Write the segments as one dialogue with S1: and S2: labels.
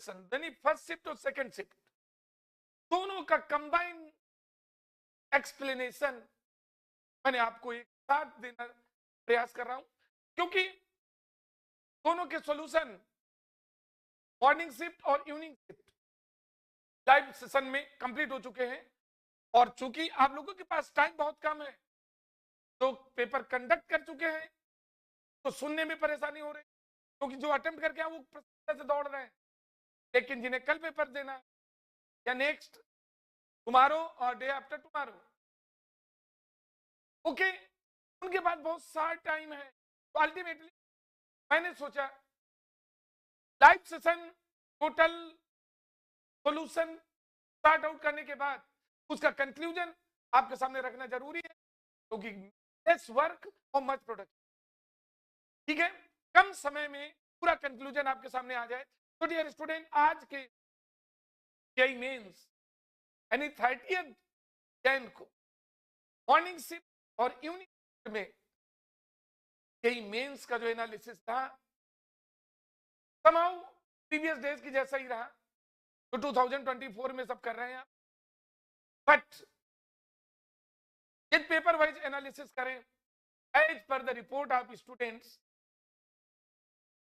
S1: Session, यानी first shift और second shift दोनों का कंबाइन एक्सप्लेनेशन मैंने आपको एक साथ देना प्रयास कर रहा हूं, क्योंकि दोनों के सॉल्यूशन मॉर्निंग शिफ्ट और इवनिंग शिफ्ट लाइव सेशन में कंप्लीट हो चुके हैं। और चूंकि आप लोगों के पास टाइम बहुत कम है, तो पेपर कंडक्ट कर चुके हैं, तो सुनने में परेशानी हो रही, क्योंकि जो अटेम्प्ट करके आए वो प्रश्न से दौड़ रहे हैं। लेकिन जिन्हें कल पेपर देना है या नेक्स्ट टुमारो और डे आफ्टर टुमारो, ओके, उनके पास बहुत सारा टाइम है। तो अल्टीमेटली मैंने सोचा live session total solution start out करने के बाद उसका कंक्लूजन आपके सामने रखना जरूरी है, क्योंकि लेस वर्क और मच प्रोडक्ट, ठीक है, कम समय में पूरा कंक्लूजन आपके सामने आ जाए। तो डियर स्टूडेंट, आज के जेईई मेंस यानी 30th जैन को मॉर्निंग शिफ्ट और इवनिंग शिफ्ट में जेईई मेंस का जो एनालिसिस था समाउ प्रीवियस डेज की जैसा ही रहा, तो 2024 में सब कर रहे हैं आप, बट यदि पेपर वाइज एनालिसिस करें as per the report of students,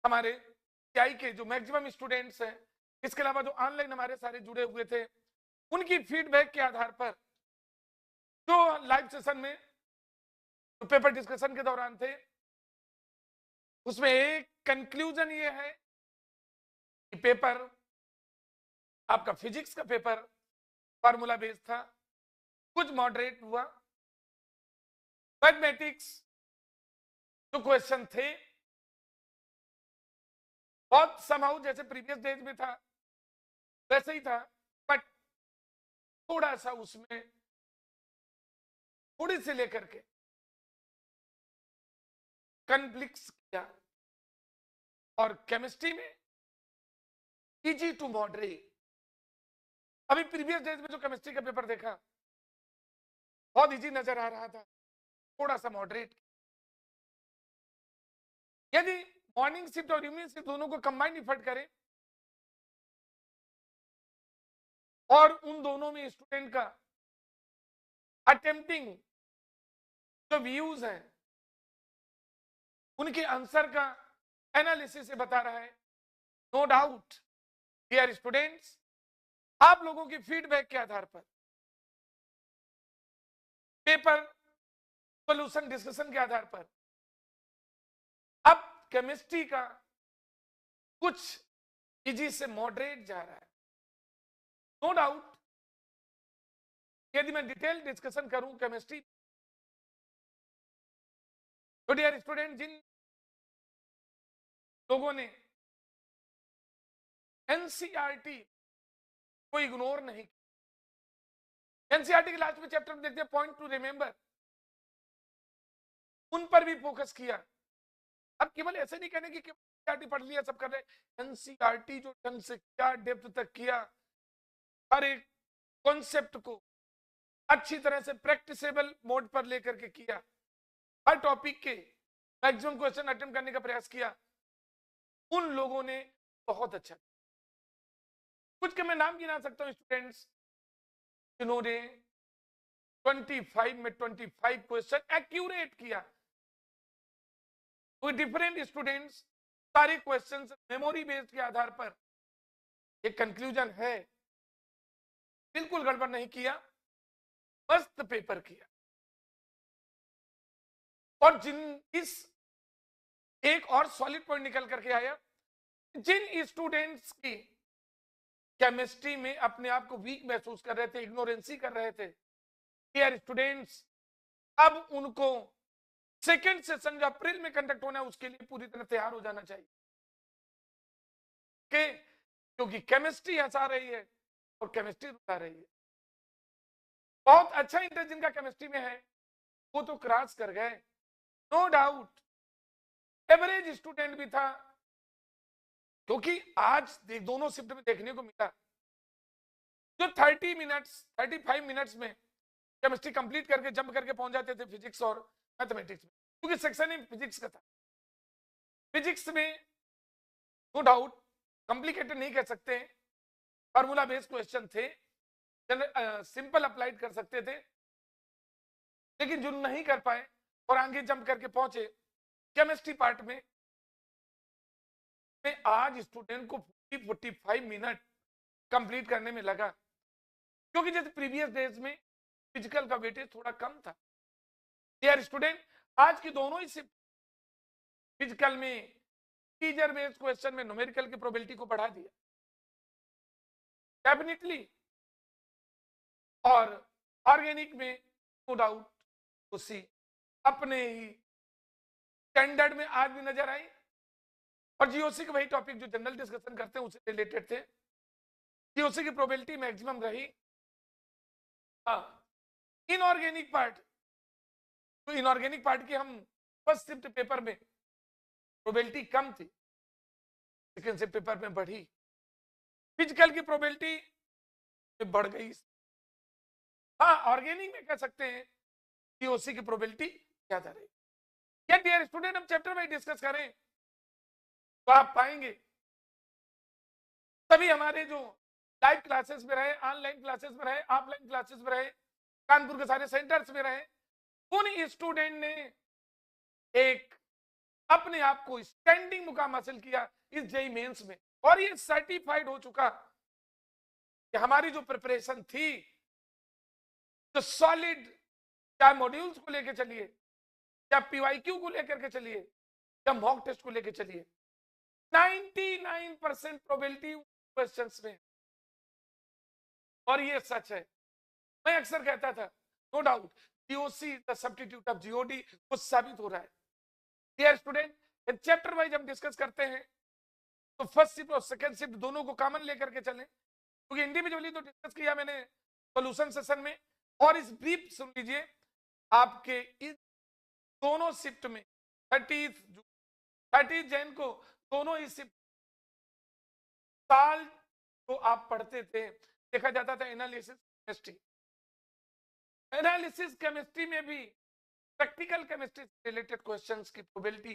S1: हमारे सीआई के जो मैक्सिमम स्टूडेंट्स हैं, इसके अलावा जो ऑनलाइन हमारे सारे जुड़े हुए थे, उनकी फीडबैक के आधार पर जो लाइव सेशन में जो पेपर डिस्कशन के दौरान थे, उसमें एक कंक्लूजन ये है कि पेपर आपका फिजिक्स का पेपर फार्मूला बेस्ड था, कुछ मॉडरेट हुआ, मैथमेटिक्स जो क्वेश्चन थे बहुत समहाउ जैसे प्रीवियस डेज में था वैसे ही था, बट थोड़ा सा उसमें थोड़ी से लेकर के कॉन्फ्लिक्ट्स किया, और केमिस्ट्री में इजी टू मॉडरेट। अभी प्रीवियस डेज में जो केमिस्ट्री का पेपर देखा बहुत इजी नजर आ रहा था, थोड़ा सा मॉडरेट। यदि मॉर्निंग शिफ्ट और इवनिंग शिफ्ट दोनों को कंबाइंड इफर्ट करें और उन दोनों में स्टूडेंट का अटेम्प्टिंग जो व्यूज हैं उनके आंसर का एनालिसिस से बता रहा है, नो डाउट डियर स्टूडेंट्स, आप लोगों की फीडबैक के आधार पर पेपर सॉल्यूशन डिस्कशन के आधार पर अब केमिस्ट्री का कुछ इजी से मॉडरेट जा रहा है। नो डाउट यदि मैं डिटेल डिस्कशन करूं केमिस्ट्री, तो डियर स्टूडेंट, जिन लोगों ने एनसीईआरटी को इग्नोर नहीं किया, एनसीईआरटी के लास्ट में चैप्टर में देखते हैं पॉइंट टू रिमेंबर, उन पर भी फोकस किया। अब केवल ऐसे नहीं कहने की एनसीईआरटी पढ़ लिया सब कर रहे, एनसीईआरटी जो ढंग से क्या डेप्थ तक किया, हर एक कॉन्सेप्ट को अच्छी तरह से प्रैक्टिसेबल मोड पर लेकर के किया, हर टॉपिक के मैक्सिमम क्वेश्चन अटेम्प्ट करने का प्रयास किया, उन लोगों ने बहुत अच्छा। कुछ के मैं नाम गिना सकता हूं स्टूडेंट्स जिन्होंने 25 में 25 क्वेश्चन एक्यूरेट किया, डिफरेंट स्टूडेंट्स सारे क्वेश्चंस मेमोरी बेस्ड के आधार पर। एक कंक्लूजन है, बिल्कुल गड़बड़ नहीं किया, मस्त पेपर किया। और जिन इस एक और सॉलिड पॉइंट निकल करके आया, जिन स्टूडेंट्स की केमिस्ट्री में अपने आप को वीक महसूस कर रहे थे, इग्नोरेंसी कर रहे थे, डियर स्टूडेंट्स, अब उनको सेकेंड सेशन जो अप्रैल में कंडक्ट होना है उसके लिए पूरी तरह तैयार हो जाना चाहिए, क्योंकि केमिस्ट्री हंसा रही है और केमिस्ट्री रुला रही है। बहुत अच्छा इंटरेस्ट जिनका केमिस्ट्री में है वो तो क्रॉस कर गए, नो डाउट। एवरेज स्टूडेंट भी था, क्योंकि आज दोनों शिफ्ट में देखने को मिला जो 30 मिनट्स 35 मिनट्स में केमिस्ट्री कंप्लीट करके जंप करके पहुंच जाते थे फिजिक्स और मैथमेटिक्स में, क्योंकि सेक्शन ही फिजिक्स का था। फिजिक्स में नो डाउट कॉम्प्लिकेटेड नहीं कह सकते, फार्मूला बेस्ड क्वेश्चन थे, सिंपल अप्लाइड कर सकते थे, लेकिन जो नहीं कर पाए और आगे जंप करके पहुंचे केमिस्ट्री पार्ट में आज स्टूडेंट को 45 मिनट कंप्लीट करने में लगा, क्योंकि जैसे प्रीवियस डेज में फिजिकल का वेटेज थोड़ा कम था। यार स्टूडेंट आज की दोनों ही फिजिकल में टीजर बेस्ड क्वेश्चन में न्यूमेरिकल की प्रोबेबिलिटी को बढ़ा दिया डेफिनेटली, और ऑर्गेनिक में नो डाउट उसी अपने ही स्टैंडर्ड में आज भी नजर आई। और जीओसी के वही टॉपिक जो जनरल डिस्कशन करते हैं उससे रिलेटेड थे, जीओसी की प्रोबेबिलिटी मैक्सिमम रही। इनऑर्गेनिक पार्ट, तो इनऑर्गेनिक पार्ट की हम फर्स्ट शिफ्ट पेपर में प्रोबेबिलिटी कम थी, सेकेंड शिफ्ट पेपर में बढ़ी, फिजिकल की प्रोबेबिलिटी बढ़ गई। हाँ ऑर्गेनिक में कह सकते हैं जीओसी की प्रोबेबिलिटी ज्यादा रही। क्या डियर स्टूडेंट हम चैप्टर वाइज डिस्कस करें तो आप पाएंगे सभी हमारे जो लाइव क्लासेस में रहे, ऑनलाइन क्लासेस में रहे, ऑफलाइन क्लासेस में रहे, कानपुर के सारे सेंटर्स में रहे, उन स्टूडेंट ने एक अपने आप को स्टैंडिंग मुकाम हासिल किया इस जेईई मेंस में, और ये सर्टिफाइड हो चुका कि हमारी जो प्रिपरेशन थी, जो सॉलिड, चाहे मॉड्यूल्स को लेकर चलिए, चाहे पीवाईक्यू को लेकर के चलिए, या मॉक टेस्ट को लेकर चलिए, 99% प्रोबेबिलिटी क्वेश्चंस में, और ये सच है। मैं अक्सर कहता था no doubt GOC the substitute of GOD, वो साबित हो रहा है। डियर स्टूडेंट चैप्टर वाइज हम डिस्कस करते हैं तो फर्स्ट शिफ्ट और सेकंड शिफ्ट दोनों को कॉमन लेकर के चलें, क्योंकि इंडिविजुअली तो डिस्कस किया मैंने सॉल्यूशन सेशन में, और इस ब्रीफ सुन लीजिए आपके इस दोनों शिफ्ट में 30 जैन को दोनों ही शिफ्ट साल तो आप पढ़ते थे, देखा जाता था एनालिसिस केमिस्ट्री, एनालिसिस केमिस्ट्री में भी प्रैक्टिकल केमिस्ट्री से रिलेटेड क्वेश्चंस की प्रोबेबिलिटी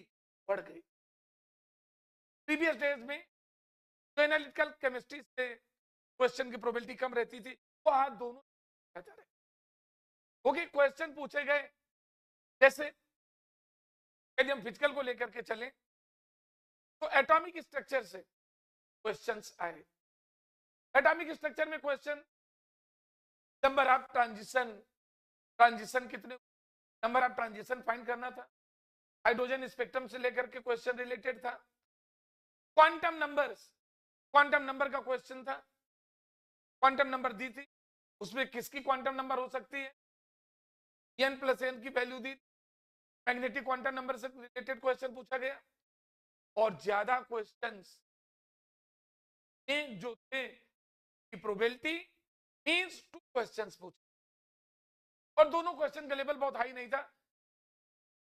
S1: बढ़ गई। प्रीवियस डेज में जो एनालिटिकल केमिस्ट्री से क्वेश्चन की प्रोबेबिलिटी कम रहती थी, वो आज दोनों बेहतर है। ओके क्वेश्चन पूछे गए, जैसे यदि हम फिजिकल को लेकर के चलें तो एटॉमिक स्ट्रक्चर से क्वेश्चंस आए। एटॉमिक स्ट्रक्चर में क्वेश्चन नंबर ऑफ ट्रांजिशन कितने, नंबर ऑफ ट्रांजिशन फाइंड करना था, हाइड्रोजन स्पेक्ट्रम से लेकर के क्वेश्चन रिलेटेड था। क्वांटम नंबर्स, क्वांटम नंबर का क्वेश्चन था, क्वांटम नंबर दी थी, उसमें किसकी क्वांटम नंबर हो सकती है, n+n की वैल्यू दी, मैग्नेटिक क्वांटम नंबर से रिलेटेड क्वेश्चन पूछा गया। और ज्यादा क्वेश्चंस जो थे की प्रोबेबिलिटी मींस 2 क्वेश्चंस पूछे, और दोनों क्वेश्चन का लेवल बहुत हाई नहीं था,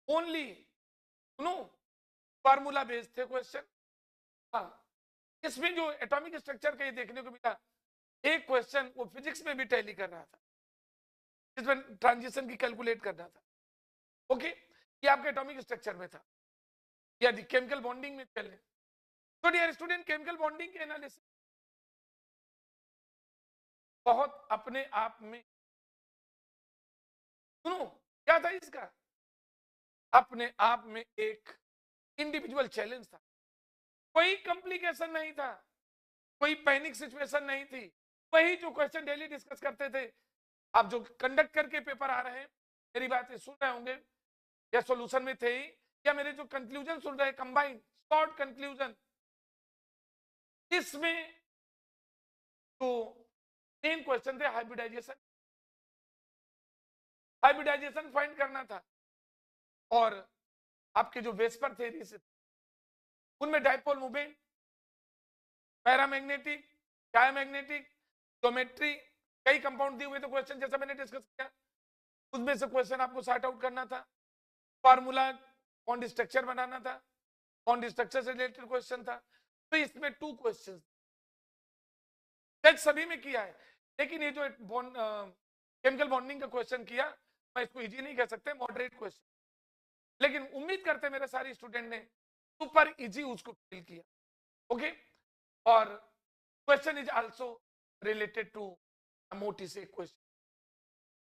S1: ओनली फार्मूला बेस्ड थे क्वेश्चन। हाँ इसमें जो एटॉमिक स्ट्रक्चर का ये देखने को मिला, एक क्वेश्चन वो फिजिक्स में भी टैली कर रहा था, इसमें ट्रांजिशन की कैलकुलेट करना था। ओके ये आपके एटॉमिक स्ट्रक्चर में था, यदि केमिकल बॉन्डिंग में चले तो डियर स्टूडेंट केमिकल बॉन्डिंग के एनालिसिस बहुत अपने आप में, सुनो क्या था इसका, अपने आप में एक इंडिविजुअल चैलेंज था। कोई कॉम्प्लिकेशन नहीं था, कोई पैनिक सिचुएशन नहीं थी, वही जो क्वेश्चन डेली डिस्कस करते थे, आप जो कंडक्ट करके पेपर आ रहे हैं, मेरी बातें सुन रहे होंगे या सॉल्यूशन में थे ही, या मेरे जो कंक्लूजन सुन रहे हैं कंबाइंड शॉर्ट कंक्लूजन, इसमें तो मेन क्वेश्चन थे हाइब्रिडाइजेशन, हाइब्रिडाइजेशन फाइंड करना था, और आपके जो वेस्पर थ्योरी से उनमें dipole movement, paramagnetic, diamagnetic, geometry, कई कंपाउंड दिए हुए थे क्वेश्चन, जैसा मैंने डिस्कस किया, उसमें से क्वेश्चन आपको सॉर्ट आउट करना था, फार्मूला बॉन्ड स्ट्रक्चर बनाना था, बॉन्ड स्ट्रक्चर से रिलेटेड क्वेश्चन था। तो इसमें 2 क्वेश्चन सभी में किया है, लेकिन ये जो केमिकल बॉन्डिंग का क्वेश्चन किया, मैं इसको इजी नहीं कह सकते, मॉडरेट क्वेश्चन, लेकिन उम्मीद करते मेरे सारे स्टूडेंट ने सुपर इजी उसको फील किया। ओके और question is also related to मोटी से क्वेश्चन।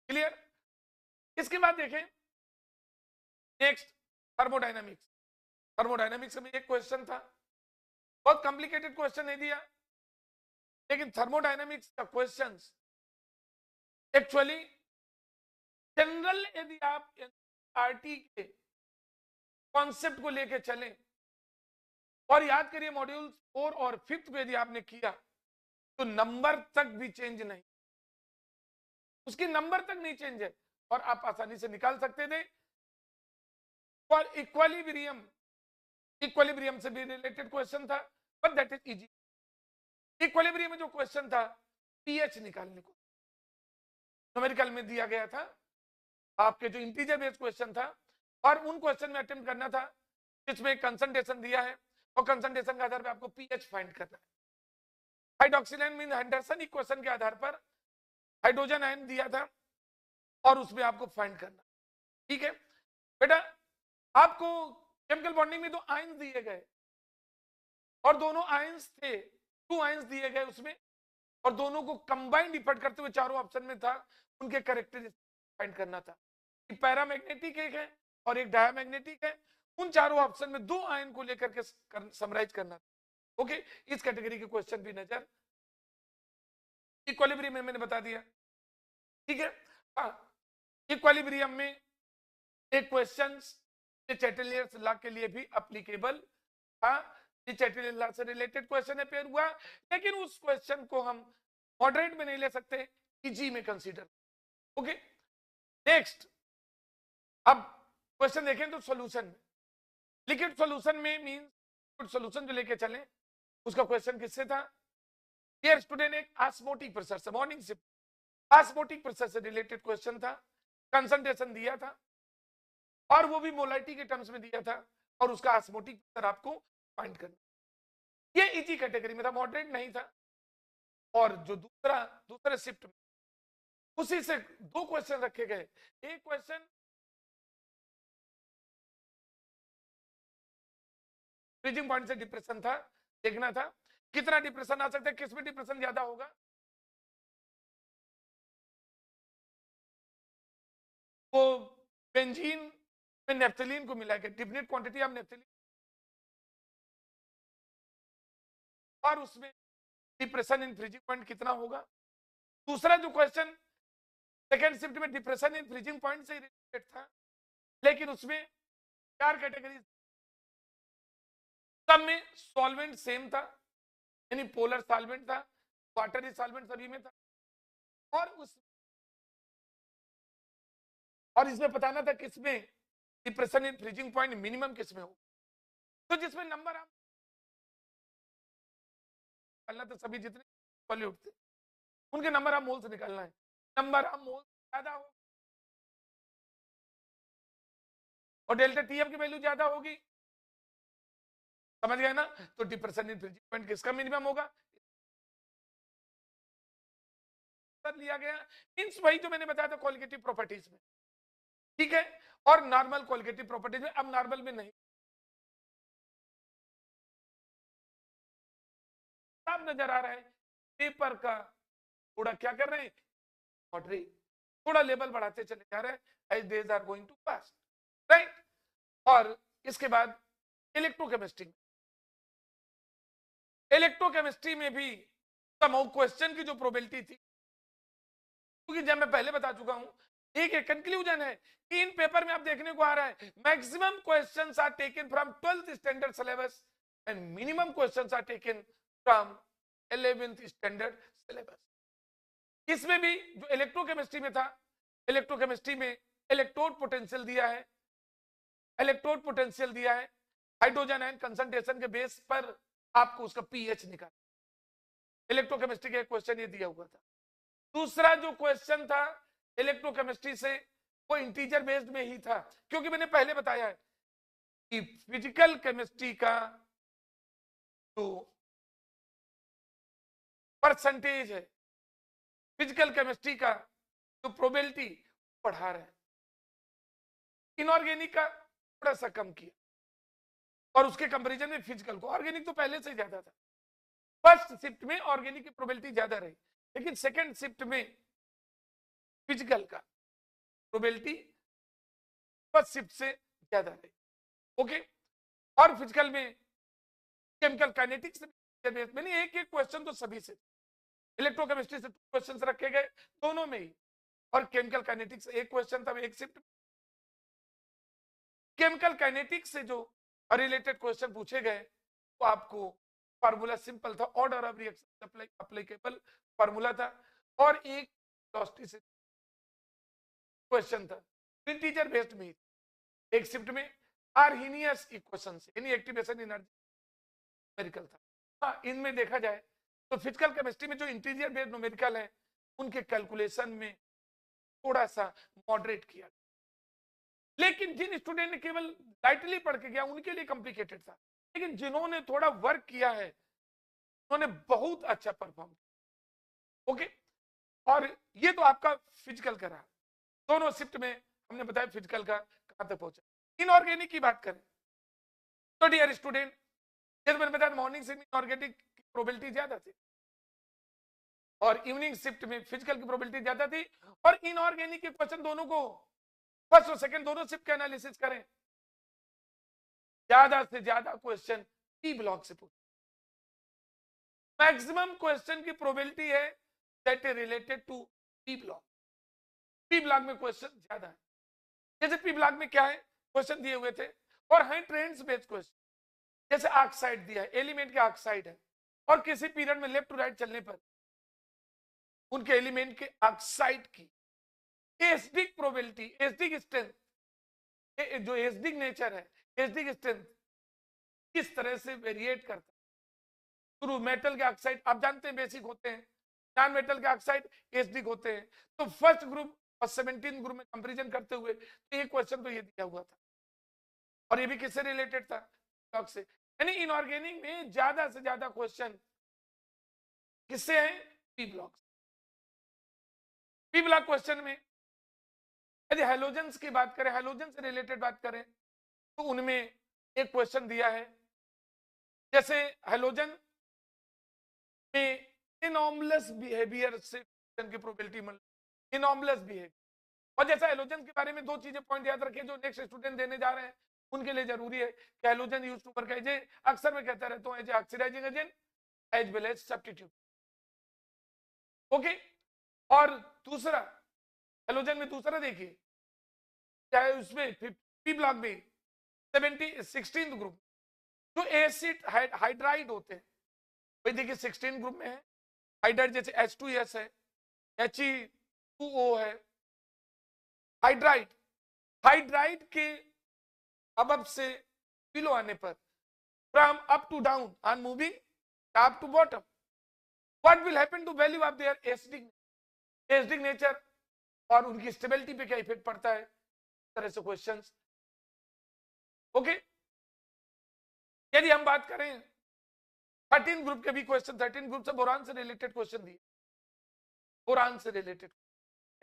S1: क्लियर? इसके बाद देखें नेक्स्ट थर्मोडायनामिक्स। थर्मोडायनामिक्स में एक क्वेश्चन था, बहुत कॉम्प्लिकेटेड क्वेश्चन नहीं दिया, लेकिन थर्मोडायनामिक्स का क्वेश्चंस एक्चुअली जनरल यदि आप आरटी के कॉन्सेप्ट को लेके चलें और याद करिए मॉड्यूल 4 और 5 को यदि आपने किया तो नंबर तक भी चेंज नहीं, उसकी नंबर तक नहीं चेंज है और आप आसानी से निकाल सकते थे। और इक्विलिब्रियम से भी रिलेटेड क्वेश्चन था, but that is easy. Equilibrium में जो क्वेश्चन था पीएच निकालने को न्यूमेरिकल में दिया गया था, आपके जो इंटीजर बेस्ड क्वेश्चन था, और उन क्वेश्चन में अटेम्प्ट करना था जिसमें कंसंट्रेशन दिया है और कंसंट्रेशन के आधार पर आपको पीएच फाइंड करना है। हाइड्रोक्सिल मीन हेंडरसन इक्वेशन के आधार पर हाइड्रोजन आयन दिया था और उसमें आपको फाइंड करना। ठीक है बेटा, आपको केमिकल बॉन्डिंग में 2 आयन्स दिए गए और दोनों आयन्स थे, 2 आयन्स दिए गए उसमें, और दोनों को कंबाइंड इफर्ट करते हुए चारों ऑप्शन में था, उनके कैरेक्टरिस्टिक फाइंड करना था। एक पैरामैग्नेटिक एक है और एक डायमैग्नेटिक है, उन चारों ऑप्शन में 2 आयन को लेकर के समराइज करना था। ओके, इस कैटेगरी के क्वेश्चन भी नजर इक्विलिब्रियम में मैंने बता दिया। ठीक है, हाँ, इक्विलिब्रियम में एक क्वेश्चन चैटलियर्स लॉ के लिए भी एप्लीकेबल था, चैटलियर लॉ से रिलेटेड क्वेश्चन अपेयर हुआ, लेकिन उस क्वेश्चन को हम मॉडरेट में नहीं ले सकते, इजी में कंसीडर। ओके, नेक्स्ट अब क्वेश्चन देखें तो सॉल्यूशन, लिक्विड सॉल्यूशन में मींस सॉल्यूशन जो लेके चले उसका क्वेश्चन किससे था? डियर स्टूडेंट, एक ऑस्मोटिक प्रेशर से, मॉर्निंग से ऑस्मोटिक प्रेशर से रिलेटेड क्वेश्चन था, कंसंट्रेशन दिया था और वो भी मोलारिटी के टर्म्स में दिया था और उसका ऑस्मोटिक प्रेशर आपको फाइंड करना। ये इजी कैटेगरी में था, मॉडरेट नहीं था। और जो दूसरे शिफ्ट में उसी से 2 क्वेश्चन रखे गए, एक क्वेश्चन फ्रीजिंग पॉइंट से डिप्रेशन था, देखना था कितना डिप्रेशन आ सकता है, किसमें डिप्रेशन ज्यादा होगा। वो बेंजीन में नेफ्थलीन को मिला के डिफिनिट क्वांटिटी ऑफ नेफ्थलीन, और उसमें डिप्रेशन इन फ्रीजिंग पॉइंट कितना होगा। दूसरा जो क्वेश्चन सेकेंड शिफ्ट में डिप्रेशन इन फ्रीजिंग पॉइंट से रिलेटेड था, लेकिन उसमें 4 कैटेगरी, सब में सॉल्वेंट सेम था, यानी पोलर सॉल्वेंट था, वाटरी सॉल्वेंट सभी में था, और इसमें बताना था किसमें depression in freezing point minimum किसमें हो। तो जिसमें नंबर आप निकालना था, सभी जितने सॉल्यूट थे उनके नंबर आप मोल से निकालना है, नंबर आप मोल ज्यादा हो और डेल्टा टीएम की वैल्यू ज्यादा होगी, समझ गए ना? तो डिप्रेशन इन फ्रीजिंग पॉइंट किसका मिनिमम होगा लिया गया, मींस वही जो मैंने बताया था क्वालिटेटिव प्रॉपर्टीज में। ठीक है, और नॉर्मल क्वालिटेटिव प्रॉपर्टीज में, अब नॉर्मल में नहीं, सब नजर आ रहा है पेपर का थोड़ा क्या कर रहे हैं, मॉडरेट, थोड़ा लेवल बढ़ाते चले जा रहे हैं as days are going to pass, right. और इसके बाद इलेक्ट्रोकेमिस्ट्री में भी क्वेश्चन की जो प्रोबेबिलिटी थी, क्योंकि जब मैं पहले बता चुका हूं, एक कंक्लूजन है कि इन पेपर में आप देखने को आ रहा है maximum questions are taken from 12th standard syllabus and minimum questions are taken from 11th standard syllabus. इसमें भी जो इलेक्ट्रोकेमिस्ट्री में था, इलेक्ट्रोकेमिस्ट्री में इलेक्ट्रोड पोटेंशियल दिया है, हाइड्रोजन आयन कंसंट्रेशन के बेस पर आपको उसका पीएच निकाल, इलेक्ट्रोकेमिस्ट्री का क्वेश्चन ये दिया हुआ था। दूसरा जो क्वेश्चन था इलेक्ट्रोकेमिस्ट्री से वो इंटीजर बेस्ड में ही था, क्योंकि मैंने पहले बताया है कि फिजिकल केमिस्ट्री का जो परसेंटेज है, फिजिकल केमिस्ट्री का जो प्रोबेबिलिटी बढ़ा रहे हैं, इनऑर्गेनिक का थोड़ा सा कम किया और उसके कंपैरिजन में फिजिकल को, ऑर्गेनिक तो पहले से ज्यादा था। फर्स्ट शिफ्ट में ऑर्गेनिक की प्रोबेबिलिटी ज्यादा रही, लेकिन सेकंड शिफ्ट में फिजिकल का प्रोबेबिलिटी फर्स्ट शिफ्ट से ज्यादा रही। ओके, और फिजिकल में केमिकल काइनेटिक्स मैंने एक एक क्वेश्चन तो सभी से, इलेक्ट्रोकेमिस्ट्री से 2 क्वेश्चंस रखे गए दोनों में ही, और केमिकल काइनेटिक्स एक क्वेश्चन था एक शिफ्ट। केमिकल काइनेटिक्स से जो रिलेटेड क्वेश्चन पूछे गए तो आपको फार्मूला सिंपल था, order of reaction applicable formula था, और एक वेलोसिटी से क्वेश्चन था इंटीजर बेस्ड में एक शिफ्ट में, आर्हीनियस इक्वेशंस यानी एक्टिवेशन एनर्जी न्यूमेरिकल था। हाँ, इनमें देखा जाए तो फिजिकल केमिस्ट्री में जो इंटीजर बेस्ड न्यूमेरिकल है उनके कैलकुलेशन में थोड़ा सा मॉडरेट किया, लेकिन जिन स्टूडेंट ने केवल लाइटली पढ़ के गया उनके लिए कॉम्प्लिकेटेड था, लेकिन जिन्होंने थोड़ा वर्क किया है उन्होंने बहुत अच्छा परफॉर्म किया। ओके, और ये तो आपका फिजिकल का रहा, दोनों शिफ्ट में हमने बताया फिजिकल का कहां तक पहुंचा। इनऑर्गेनिक की बात करें तो डियर स्टूडेंट, जैसे मैंने बताया मॉर्निंग शिफ्ट में इनऑर्गेनिक की प्रोबेबिलिटी ज्यादा थी और इवनिंग शिफ्ट में फिजिकल की प्रोबेबिलिटी ज्यादा थी, और इनऑर्गेनिक के क्वेश्चन दोनों को फर्स्ट और सेकंड दोनों शिफ्ट के एनालिसिस करें, ज्यादा से ज्यादा क्वेश्चन पी ब्लॉक से पूछे, मैक्सिमम क्वेश्चन की प्रोबेबिलिटी है that is related to p block. P block में क्वेश्चन ज्यादा है, जैसे पी ब्लॉक में क्या है क्वेश्चन दिए हुए थे, और है ट्रेंड्स बेस्ड क्वेश्चन, जैसे ऑक्साइड दिया है, एलिमेंट के ऑक्साइड है, और किसी पीरियड में लेफ्ट टू राइट चलने पर उनके एलिमेंट के ऑक्साइड की एसिडिक प्रोबेबिलिटी, एसिडिक स्ट्रेंथ, जो एसिडिक नेचर है, एसिडिक स्ट्रेंथ किस तरह से वेरिएट करता है थ्रू मेटल के ऑक्साइड। आप जानते हैं बेसिक होते हैं, नॉन मेटल के ऑक्साइड एसिडिक होते हैं। तो फर्स्ट ग्रुप और 17 ग्रुप में कंपैरिजन करते हुए तो ये क्वेश्चन तो ये दिया हुआ था, और ये भी किससे रिलेटेड था, ब्लॉक से। यानी इनऑर्गेनिक में ज्यादा से ज्यादा क्वेश्चन किससे है, P block. P block question में यदि हैलोजेंस की बात करें, हैलोजन से रिलेटेड बात करें तो उनमें एक क्वेश्चन दिया है, जैसे हैलोजन में इनॉर्मलस बिहेवियर से क्वेश्चन की प्रोबेबिलिटी मिल, इनॉर्मलस बिहेवियर। और जैसा हैलोजन के बारे में 2 चीजें पॉइंट याद रखिए जो नेक्स्ट स्टूडेंट देने जा रहे हैं उनके लिए जरूरी है कि halogen used to work as, अक्सर मैं कहता रहता हूं, as oxidising agent as well as substitute. Okay, और दूसरा हैलोजन में दूसरा देखिए, चाहे उसमें पी ब्लॉक में 16th ग्रुप जो एसिड हाइड्राइड होते हैं, भाई देखिए 16 ग्रुप में है हाइड्राइड, जैसे H2S है, He2O है, हाइड्राइड। हाइड्राइड के अबव से बिलो आने पर, from up to down on moving top to bottom, what will happen to value of their acidic nature, और उनकी स्टेबिलिटी पे क्या इफेक्ट पड़ता है, तरह से क्वेश्चंस। ओके, यदि हम बात करें 13 ग्रुप के भी क्वेश्चन, 13 ग्रुप से बोरान से रिलेटेड क्वेश्चन दिए, बोरान से रिलेटेड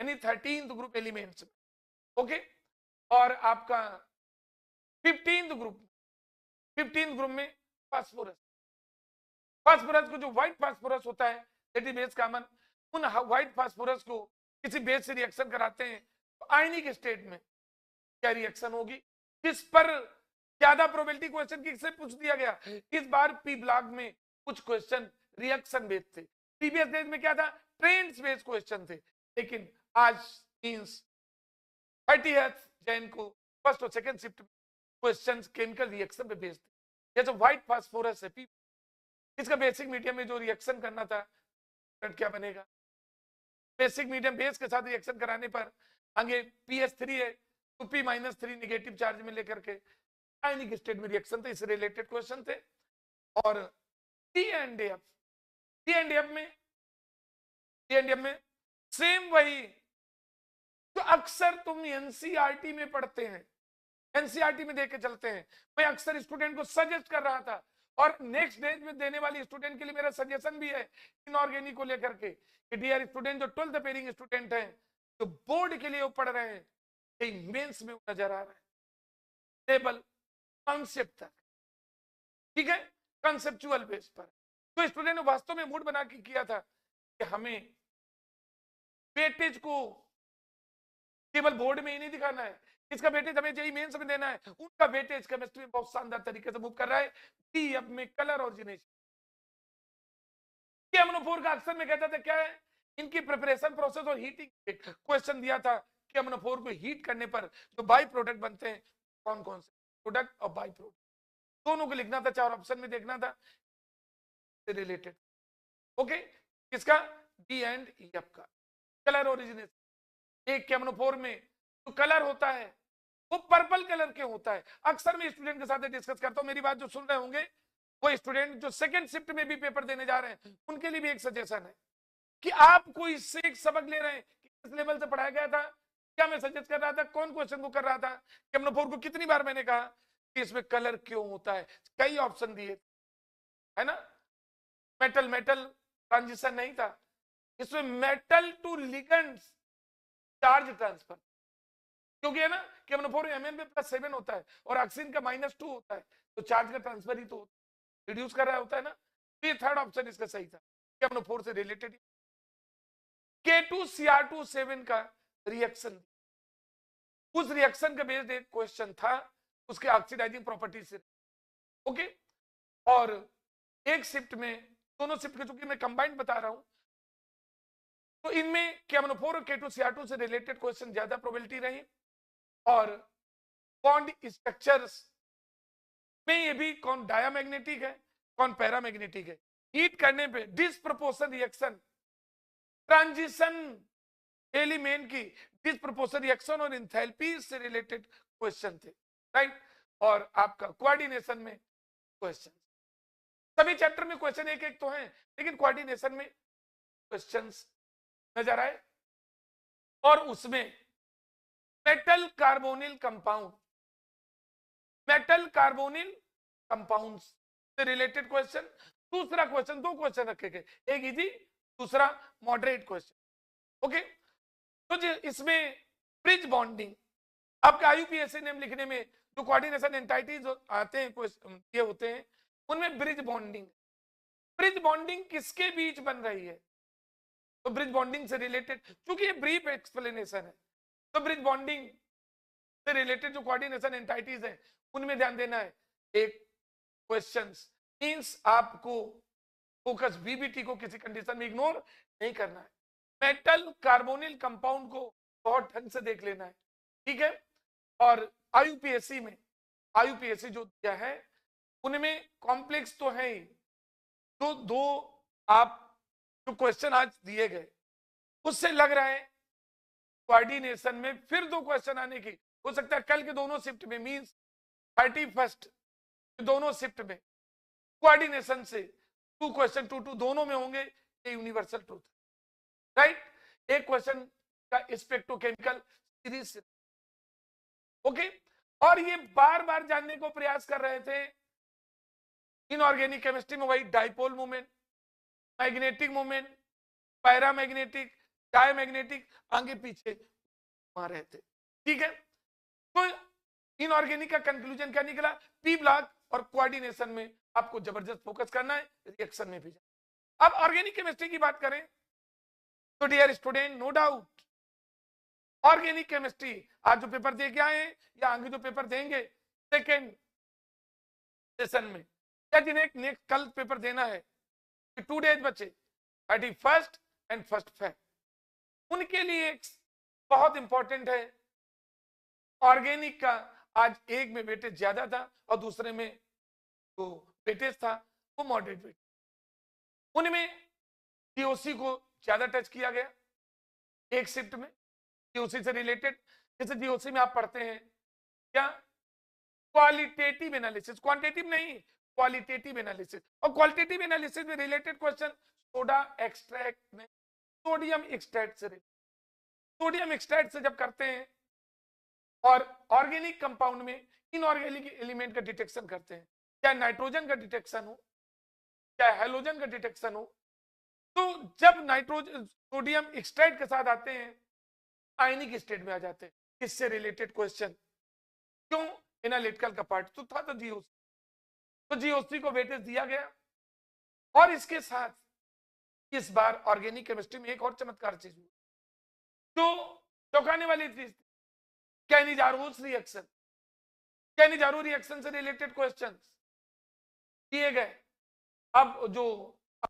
S1: यानी 13th ग्रुप एलिमेंट्स। ओके, और आपका 15th ग्रुप में फास्फोरस, फास्फोरस को जो व्हाइट फास्फोरस होता है दैट इज बेस कॉमन, उन व्हाइट फास्फोरस को किसी बेस से रिएक्शन कराते हैं तो आयनिक स्टेट में क्या रिएक्शन होगी, किस पर ज्यादा प्रोबेबिलिटी क्वेश्चन किससे पूछ दिया गया। इस बार पी ब्लॉक में कुछ क्वेश्चन रिएक्शन बेस्ड थे, प्रीवियस डेज में क्या था, ट्रेंड्स बेस्ड क्वेश्चन थे, लेकिन आज मींस 30th जैन को फर्स्ट और second shift questions chemical reaction पे बेस्ड थे। जैसे व्हाइट फास्फोरस है, इसका बेसिक मीडियम में जो रिएक्शन करना था क्या बनेगा, बेसिक मीडियम बेस के साथ रिएक्शन कराने पर आगे PS3 है तो P-3 नेगेटिव चार्ज में लेकर के आयनिक स्टेट में रिएक्शन थे, इससे रिलेटेड क्वेश्चन थे। और T&F में सेम वही तो अक्सर तुम एनसीईआरटी में पढ़ते हैं, एनसीईआरटी में देख के चलते हैं। मैं अक्सर स्टूडेंट को सजेस्ट कर रहा था, और नेक्स्ट डेज में देने वाली स्टूडेंट के लिए मेरा सजेशन भी है इनऑर्गेनिक को लेकर के कि डियर स्टूडेंट, जो 12th पेयरिंग स्टूडेंट हैं, जो बोर्ड के लिए वो पढ़ रहे हैं, मेंस में नजर आ रहा है टेबल कॉन्सेप्ट तक, ठीक है, कंसेप्चुअल बेस पर तो स्टूडेंट ने वास्तव में मूड बना के किया था कि हमें वेटेज को केवल बोर्ड में ही नहीं दिखाना है, इसका वेटेज हमें जेईई मेंस में देना है। उनका वेटेज केमिस्ट्री में बहुत शानदार तरीके से मूव कर रहा है। डी अब में कलर ऑरिजिनेशन अमनोफोर का अक्सर में कहता था क्या है, इनकी प्रिपरेशन प्रोसेस और हीटिंग क्वेश्चन दिया था कि अमनोफोर को हीट करने पर जो बाई प्रोडक्ट बनते हैं कौन कौन से प्रोडक्ट और बाई प्रोडक्ट दोनों को लिखना था, 4 ऑप्शन में देखना था रिलेटेड। ओके, किसका? डी एंड ई एफ का। कलर ओरिजिनेशन, एक केमनोफोर में जो कलर होता है वो पर्पल कलर के होता है। अक्सर मैं स्टूडेंट के साथ डिस्कस करता हूं, मेरी बात जो सुन रहे होंगे वो स्टूडेंट जो सेकंड शिफ्ट में भी पेपर देने जा रहे हैं उनके लिए भी एक सजेशन है कि आप कोई से एक सबक ले रहे हैं कि किस लेवल से पढ़ाया गया था, क्या मैं सजेस्ट कर रहा था, कौन क्वेश्चन को कर रहा था, केमनोफोर को कितनी बार मैंने कहा कि इसमें कलर क्यों होता है, कई ऑप्शन दिए है ना। मेटल मेटल ट्रांजिशन नहीं था, इसमें metal to ligands charge transfer, क्योंकि है ना केमनोफोर एमएन में +7 होता है और ऑक्सीजन का -2 होता है, तो चार्ज का ट्रांसफर ही तो रिड्यूस कर रहा होता है ना। तो ये थर्ड ऑप्शन इसका सही था, केमनोफोर से रिलेटेड। K2Cr2 7 का रिएक्शन, उस रिएक्शन का बेस्ड एक क्वेश्चन था, उसके ऑक्सीडाइजिंग प्रॉपर्टी से। ओके, और एक शिफ्ट में, दोनों शिफ्ट के चूंकि मैं कंबाइंड बता रहा हूं, तो इनमें केमनोफोर और K2Cr2 से रिलेटेड क्वेश्चन ज्यादा प्रोबेबिलिटी रही। और बॉन्ड स्ट्रक्चर्स में ये भी कौन डायामैग्नेटिक है कौन पैरामैग्नेटिक है, हीट करने पे डिसप्रोपोर्शन रिएक्शन, ट्रांजिशन एलिमेंट की डिसप्रोपोर्शन रिएक्शन और एंथैल्पी से रिलेटेड क्वेश्चन थे, राइट। और आपका कोऑर्डिनेशन में क्वेश्चन, सभी चैप्टर में क्वेश्चन एक एक तो हैं, लेकिन कोऑर्डिनेशन में क्वेश्चंस नजर आए। और उसमें metal carbonyl compound, metal carbonyl compound से रिलेटेड क्वेश्चन। दूसरा क्वेश्चन, 2 क्वेश्चन रखे गए, एक इजी दूसरा मॉडरेट क्वेश्चन। ओके, तो जी इसमें ब्रिज बॉन्डिंग, आपके आईयूपीएससी नेम लिखने में जो कोऑर्डिनेशन एंटाइटीज आते हैं ये होते हैं, उनमें ब्रिज बॉन्डिंग, ब्रिज बॉन्डिंग किसके बीच बन रही है, तो ब्रिज बॉन्डिंग से रिलेटेड, क्योंकि ये ब्रीफ एक्सप्लेनेशन है, तो ब्रिज बॉन्डिंग से रिलेटेड जो कोऑर्डिनेशन एंटाइटीज है उनमें ध्यान देना है। एक क्वेश्चंस मींस आपको फोकस बीबीटी को किसी कंडीशन में इग्नोर नहीं करना है, मेटल कार्बोनिल कंपाउंड को बहुत ढंग से देख लेना है, ठीक है। और आईयूपीएससी में, आईयूपीएससी जो दिया है उनमें कॉम्प्लेक्स तो है ही, तो 2 आप जो क्वेश्चन आज दिए गए उससे लग रहा है कोऑर्डिनेशन में फिर 2 क्वेश्चन आने की हो सकता है कल के दोनों शिफ्ट में, मींस 31st दोनों शिफ्ट में कोऑर्डिनेशन से 2 क्वेश्चन 2 दोनों में होंगे, ये यूनिवर्सल ट्रूथ, राइट। एक क्वेश्चन का स्पेक्ट्रोकेमिकल सीरीज से, ओके। और ये बार बार जानने को प्रयास कर रहे थे इनऑर्गेनिक केमिस्ट्री में, वही dipole moment, magnetic moment, paramagnetic, diamagnetic, आगे पीछे वहां रहते, ठीक है। तो इनऑर्गेनिक का कंक्लूजन क्या निकला, पी ब्लॉक और कोऑर्डिनेशन में आपको जबरदस्त फोकस करना है, रिएक्शन में भी। अब ऑर्गेनिक केमिस्ट्री की बात करें तो dear student, no doubt organic chemistry आज जो पेपर दे के आए हैं या आगे जो पेपर देंगे सेकेंड सेशन में, या जिन्हें नेक्स्ट कल पेपर देना है, 2 डेज बचे 31st एंड 1st Feb, उनके लिए एक बहुत इंपॉर्टेंट है। ऑर्गेनिक का आज एक में वेटेज ज्यादा था और दूसरे में जो वेटेज था वो मॉडरेट वेटेज, उनमें जीओसी को ज्यादा टच किया गया एक शिफ्ट में, जीओसी से रिलेटेड। जैसे जीओसी में आप पढ़ते हैं क्या, क्वालिटेटिव एनालिसिस, क्वांटिटेटिव नहीं, क्वालिटेटिव एनालिसिस, और क्वालिटेटिव एनालिसिस में रिलेटेड क्वेश्चन सोडा एक्सट्रैक्ट में, सोडियम एक्सट्रैक्ट से, सोडियम एक्सट्रैक्ट से जब करते हैं और ऑर्गेनिक कंपाउंड में इनऑर्गेनिक एलिमेंट का डिटेक्शन करते हैं, चाहे नाइट्रोजन का डिटेक्शन हो चाहे हेलोजन का डिटेक्शन हो, तो जब नाइट्रोजन सोडियम एक्सट्रैक्ट के साथ आते हैं आयनिक स्टेट में आ जाते हैं, इससे रिलेटेड क्वेश्चन क्यों, एनालिटिकल का पार्ट तो था, तो जीओसी को वेटेज दिया गया और इसके साथ इस बार ऑर्गेनिक केमिस्ट्री में एक और चमत्कार चीज हुई जो चौंकाने वाली चीज, कैनिजारोस रिएक्शन, कैनिजारो रिएक्शन से रिलेटेड क्वेश्चंस किए गए। अब जो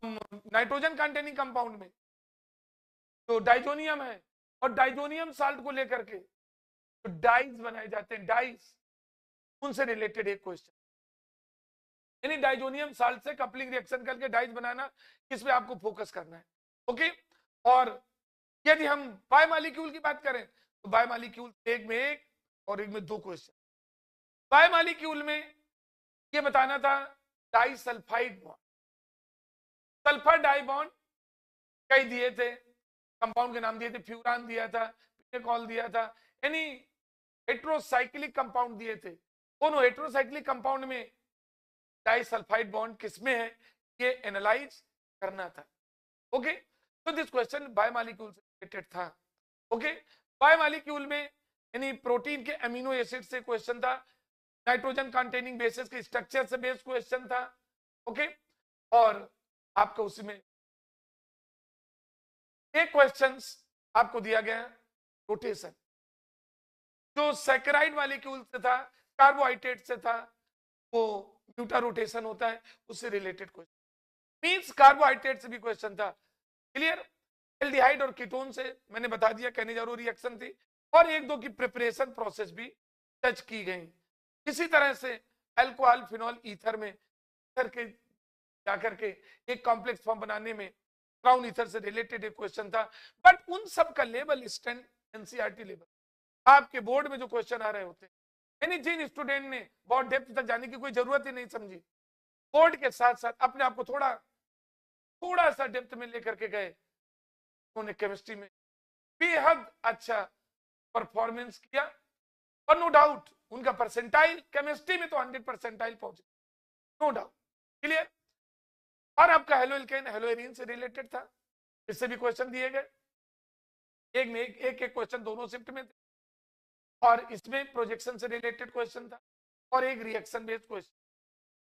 S1: नाइट्रोजन कंटेनिंग कंपाउंड में जो डाइजोनियम है और डाइजोनियम साल्ट को लेकर के तो डाइज बनाए जाते हैं, डाइज, उनसे रिलेटेड एक क्वेश्चन, यानी डाइजोनियम साल्ट से कपलिंग रिएक्शन करके डाइज बनाना, इस पे आपको फोकस करना है। ओके, और यदि हम बायोमॉलिक्यूल की बात करें तो बायोमॉलिक्यूल एक में एक और एक में दो क्वेश्चन। बायोमॉलिक्यूल में ये बताना था disulphide bond, sulphur di bond कई दिए थे, कंपाउंड के नाम दिए थे, फ्यूरान दिया था, पिनेकॉल दिया था, यानी हेट्रोसाइक्लिक कंपाउंड दिए थे। दोनों हेट्रोसाइक्लिक कंपाउंड में डाइसल्फाइड बॉन्ड किसमें है ये एनालाइज करना था। ओके, तो दिस क्वेश्चन बायोमॉलिक्यूल से रिलेटेड था। ओके, बायोमॉलिक्यूल में यानी प्रोटीन के अमीनो एसिड से क्वेश्चन था, नाइट्रोजन कंटेनिंग बेसिस के स्ट्रक्चर से बेस्ड क्वेश्चन था। ओके, और आपको उसमें एक क्वेश्चंस आपको दिया गया रोटेशन, जो सैकराइड मॉलिक्यूल से था, कार्बोहाइड्रेट से था, वो ब्यूटा रोटेशन होता है, उससे रिलेटेड क्वेश्चन, मींस कार्बोहाइड्रेट से भी क्वेश्चन था। क्लियर, एल्डिहाइड और कीटोन से मैंने बता दिया कैनिजारो रिएक्शन थी, और एक दो की प्रिपरेशन प्रोसेस भी टच की गई। इसी तरह से अल्कोहल फिनॉल ईथर में करके जाकर के एक कॉम्प्लेक्स फॉर्म बनाने में क्राउन ईथर से रिलेटेड एक क्वेश्चन था, बट उन सब का लेवल स्टैंड एनसीईआरटी लेवल, आपके बोर्ड में जो क्वेश्चन आ रहे होते हैं, यानी जिन स्टूडेंट ने बहुत डेप्थ तक जाने की कोई जरूरत ही नहीं समझी, बोर्ड के साथ साथ अपने आप को थोड़ा सा डेप्थ में लेकर के गए, उन्होंने केमिस्ट्री में बेहद अच्छा परफॉर्मेंस किया, और नो डाउट उनका परसेंटाइल केमिस्ट्री में तो 100 परसेंटाइल पहुंचे, नो डाउट। क्लियर, और आपका हेलो एल्केन हेलो एरीन से रिलेटेड था, इससे भी क्वेश्चन दिए गए, एक में एक क्वेश्चन दोनों शिफ्ट में थे, और इसमें प्रोजेक्शन से रिलेटेड क्वेश्चन था और एक रिएक्शन बेस्ड क्वेश्चन,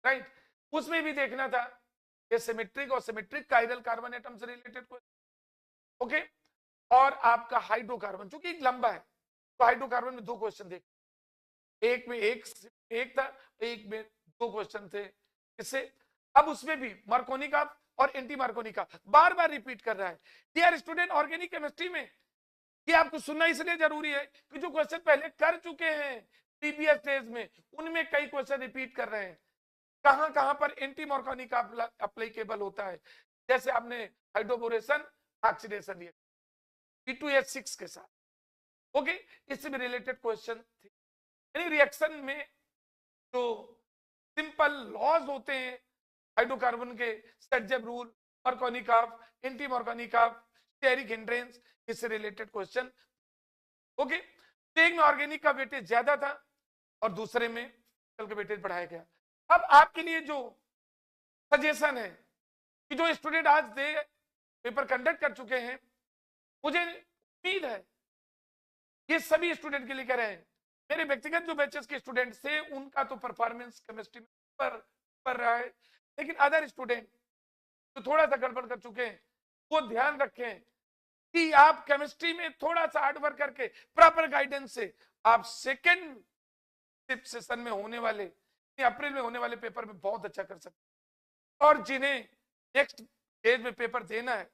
S1: राइट, उसमें भी देखना था ये सिमेट्रिक और सिमेट्रिक कायरल कार्बन एटम से रिलेटेड क्वेश्चन। ओके, और आपका हाइड्रोकार्बन चूंकि लंबा है तो हाइड्रोकार्बन में दो क्वेश्चन देख, एक में एक था, एक में दो क्वेश्चन थे, इससे अब उसमें भी मार्कोनिका और एंटी मार्कोनिका बार बार रिपीट कर रहा है। डियर स्टूडेंट, ऑर्गेनिक केमिस्ट्री में ये आपको सुनना इसलिए जरूरी है कि जो क्वेश्चन पहले कर चुके हैं प्रीवियस डेज में, उनमें कई क्वेश्चन रिपीट कर रहे हैं। कहां पर एंटी मार्कोनिका अप्लीकेबल होता है, जैसे आपने हाइड्रोबोरेशन ऑक्सीडेशन लिया P2H6 के साथ। ओके, इससे भी रिलेटेड क्वेश्चन थे, यानी रिएक्शन में जो सिंपल लॉज होते हैं हाइड्रोकार्बन के, स्टर्जेब रूल, मार्कोनिका, एंटी मार्कोनिका, स्टेरिक हिंड्रेंस, इससे रिलेटेड क्वेश्चन। ओके, एक में ऑर्गेनिक का वेटेज ज्यादा था और दूसरे में का वेटेज बढ़ाया गया। अब आपके लिए जो सजेशन है कि जो स्टूडेंट आज दे पेपर कंडक्ट कर चुके हैं, मुझे उम्मीद है ये सभी स्टूडेंट के लिए कह रहे हैं, मेरे व्यक्तिगत जो बैचेस के स्टूडेंट थे उनका तो परफॉर्मेंस केमिस्ट्री में पर रहा है, लेकिन अदर स्टूडेंट जो थोड़ा सा गड़बड़ कर चुके हैं वो ध्यान रखें कि आप केमिस्ट्री में थोड़ा सा हार्ड वर्क करके प्रॉपर गाइडेंस से आप सेकेंड सेशन में होने वाले अप्रैल में होने वाले पेपर में बहुत अच्छा कर सकते। और जिन्हें नेक्स्ट फेज में पेपर देना है,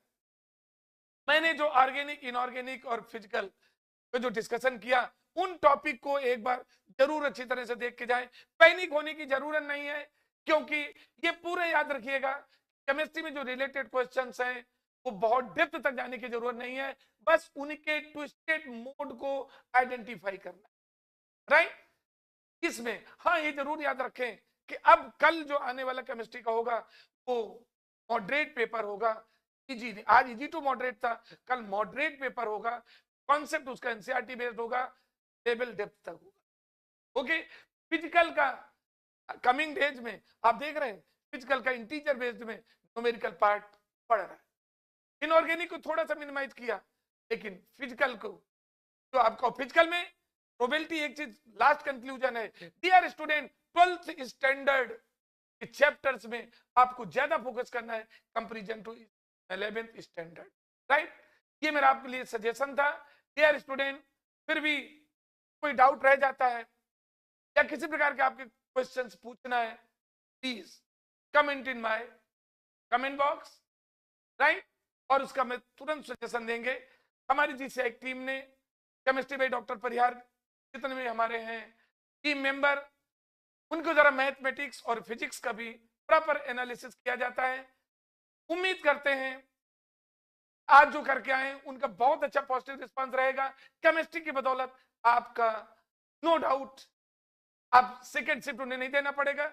S1: मैंने जो ऑर्गेनिक, इनऑर्गेनिक और फिजिकल पे जो डिस्कशन किया, उन टॉपिक को एक बार जरूर अच्छी तरह से देख के जाएं। पैनिक होने की जरूरत नहीं है, क्योंकि ये पूरे याद रखिएगा केमिस्ट्री में जो रिलेटेड क्वेश्चंस हैं वो बहुत डेप्थ तक जाने की जरूरत नहीं है, बस उनके ट्विस्टेड मोड को आइडेंटिफाई करना, राइट। इसमें हाँ ये जरूर याद रखें कि अब कल जो आने वाला केमिस्ट्री का होगा वो मॉडरेट पेपर होगा, इजी, आज इजी टू मॉडरेट था, कल मॉडरेट पेपर होगा, कॉन्सेप्ट उसका एनसीईआरटी बेस्ड होगा, टेबल डेप्थ तक होगा। ओके, फिजिकल का कमिंग डेज में आप देख रहे हैं, फिजिकल का इंटीजर बेस्ड में न्यूमेरिकल पार्ट पढ़ रहा है, इनऑर्गेनिक को थोड़ा सा मिनिमाइज किया, लेकिन फिजिकल को तो आपको फिजिकल में प्रोबेबिलिटी, एक चीज लास्ट कंक्लूजन है डियर स्टूडेंट, 12th स्टैंडर्ड कि चैप्टर्स में आपको ज्यादा फोकस करना है comparison to 11th standard, right. ये मेरा आपके लिए सजेशन था। डियर स्टूडेंट, फिर भी कोई डाउट रह जाता है या किसी प्रकार के आपके क्वेश्चंस पूछना है, please comment in my comment box, right. और उसका मैं तुरंत सजेशन देंगे। हमारी जीसीआई टीम ने केमिस्ट्री बाई डॉक्टर परिहार जितने भी हमारे हैं टीम मेंबर, उनको जरा मैथमेटिक्स और फिजिक्स का भी प्रॉपर एनालिसिस किया जाता है। उम्मीद करते हैं आज जो करके आए उनका बहुत अच्छा पॉजिटिव रिस्पांस रहेगा। केमिस्ट्री की बदौलत आपका नो डाउट आप सेकेंड शिफ्ट उन्हें नहीं देना पड़ेगा।